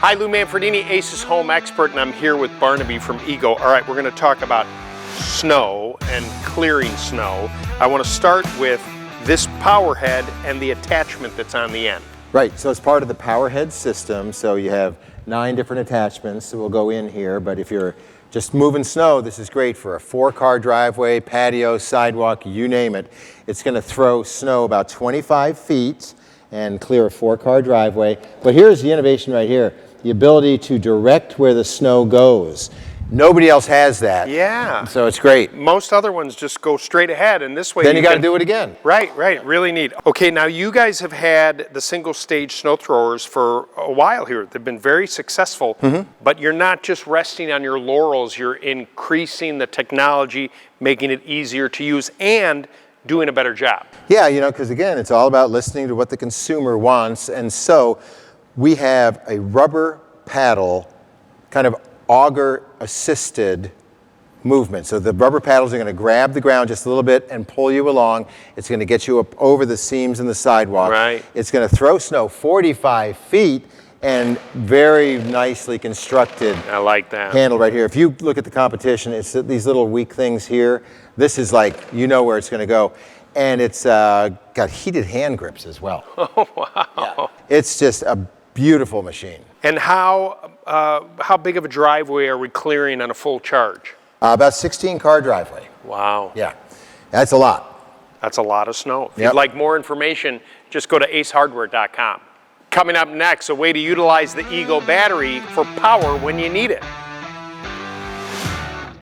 Hi, Lou Manfredini, Ace's home expert, and I'm here with Barnaby from Ego. All right, we're going to talk about snow and clearing snow. I want to start with this power head and the attachment that's on the end. Right, so it's part of the power head system, so you have 9 different attachments that will go in here, but if you're just moving snow, this is great for a 4-car driveway, patio, sidewalk, you name it. It's going to throw snow about 25 feet and clear a 4-car driveway. But here's the innovation right here, the ability to direct where the snow goes. Nobody else has that. Yeah. So it's great. Most other ones just go straight ahead, and this way Then you got to do it again. Right, really neat. Okay, now you guys have had the single-stage snow throwers for a while here. They've been very successful, but you're not just resting on your laurels. You're increasing the technology, making it easier to use, and doing a better job. Yeah, you know, because again, it's all about listening to what the consumer wants, and so we have a rubber paddle, kind of auger-assisted movement. So the rubber paddles are going to grab the ground just a little bit and pull you along. It's going to get you up over the seams in the sidewalk. Right. It's going to throw snow 45 feet and very nicely constructed. I like that. Handle right here. If you look at the competition, it's these little weak things here. This is like, you know where it's going to go. And it's got heated hand grips as well. Oh, wow. Yeah. It's just a beautiful machine. And how big of a driveway are we clearing on a full charge? About 16-car driveway. Wow. Yeah, that's a lot. That's a lot of snow. If Yep. you'd like more information, just go to acehardware.com. Coming up next, a way to utilize the Ego battery for power when you need it.